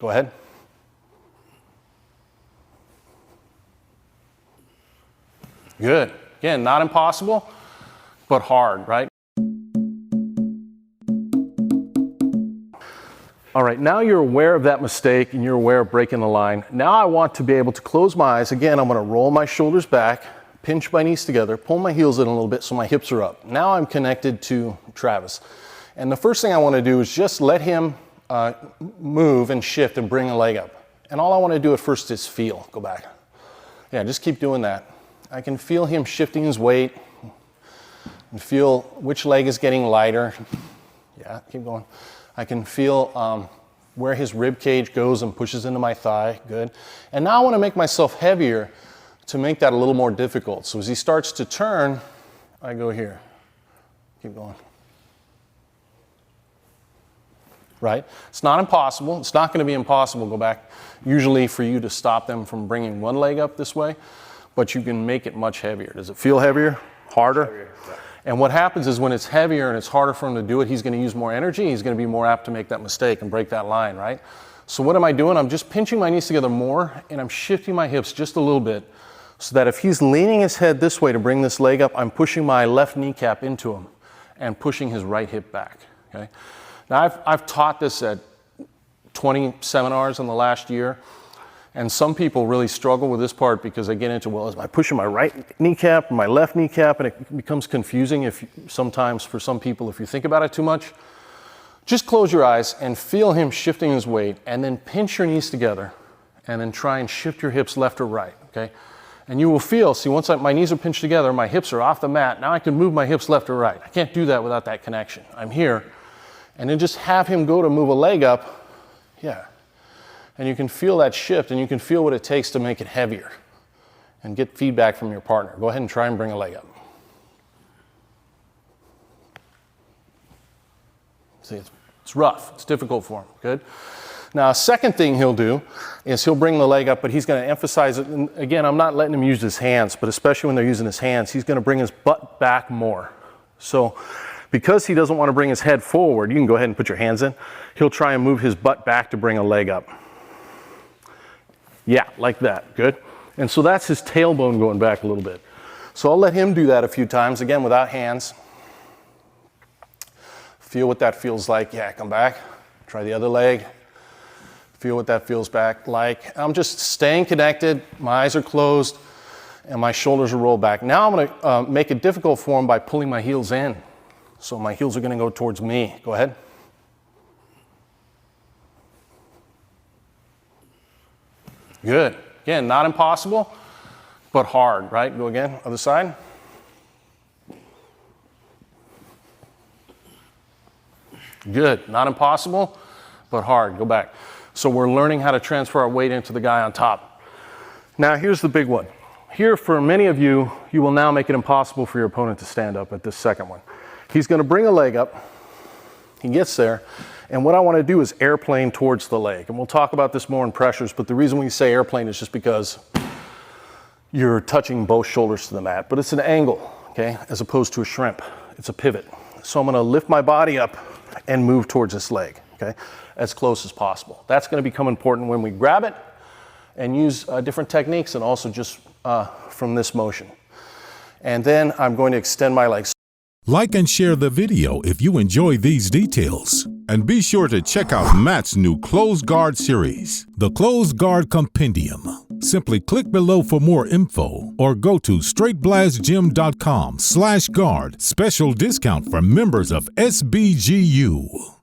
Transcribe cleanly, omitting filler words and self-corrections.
Go ahead. Good. Again, not impossible, but hard, right? All right, now you're aware of that mistake and you're aware of breaking the line. Now I want to be able to close my eyes. Again, I'm going to roll my shoulders back, pinch my knees together, pull my heels in a little bit so my hips are up. Now I'm connected to Travis. And the first thing I want to do is just let him move and shift and bring a leg up. And all I want to do at first is feel. Go back. Yeah, just keep doing that. I can feel him shifting his weight and feel which leg is getting lighter. Yeah, keep going. I can feel where his rib cage goes and pushes into my thigh. Good. And now I want to make myself heavier to make that a little more difficult. So as he starts to turn, I go here. Keep going. Right? It's not impossible. It's not going to be impossible, go back, usually for you to stop them from bringing one leg up this way, but you can make it much heavier. Does it feel heavier? Harder? Heavier, yeah. And what happens is when it's heavier and it's harder for him to do it, he's going to use more energy. He's going to be more apt to make that mistake and break that line, right? So what am I doing? I'm just pinching my knees together more and I'm shifting my hips just a little bit so that if he's leaning his head this way to bring this leg up, I'm pushing my left kneecap into him and pushing his right hip back, okay? Now, I've taught this at 20 seminars in the last year, and some people really struggle with this part because they get into, well, am I pushing my right kneecap or my left kneecap? And it becomes confusing sometimes for some people if you think about it too much. Just close your eyes and feel him shifting his weight, and then pinch your knees together, and then try and shift your hips left or right, okay? And you will feel, see, once my knees are pinched together, my hips are off the mat, now I can move my hips left or right. I can't do that without that connection. I'm here. And then just have him go to move a leg up, yeah. And you can feel that shift and you can feel what it takes to make it heavier and get feedback from your partner. Go ahead and try and bring a leg up. See, it's rough, it's difficult for him, good. Now, a second thing he'll do is he'll bring the leg up, but he's gonna emphasize it. And again, I'm not letting him use his hands, but especially when they're using his hands, he's gonna bring his butt back more. So, because he doesn't want to bring his head forward, you can go ahead and put your hands in. He'll try and move his butt back to bring a leg up. Yeah, like that, good. And so that's his tailbone going back a little bit. So I'll let him do that a few times, again, without hands. Feel what that feels like. Yeah, come back. Try the other leg. Feel what that feels back like. I'm just staying connected. My eyes are closed and my shoulders are rolled back. Now I'm going to make it difficult for him by pulling my heels in. So my heels are going to go towards me. Go ahead. Good. Again, not impossible, but hard, right? Go again, other side. Good. Not impossible, but hard. Go back. So we're learning how to transfer our weight into the guy on top. Now here's the big one. Here, for many of you, you will now make it impossible for your opponent to stand up at this second one. He's going to bring a leg up, he gets there, and what I want to do is airplane towards the leg. And we'll talk about this more in pressures, but the reason we say airplane is just because you're touching both shoulders to the mat, but it's an angle, okay, as opposed to a shrimp. It's a pivot. So I'm going to lift my body up and move towards this leg, okay, as close as possible. That's going to become important when we grab it and use different techniques and also just from this motion. And then I'm going to extend my legs. Like and share the video if you enjoy these details. And be sure to check out Matt's new Closed Guard series, the Closed Guard Compendium. Simply click below for more info or go to straightblastgym.com/guard. Special discount for members of SBGU.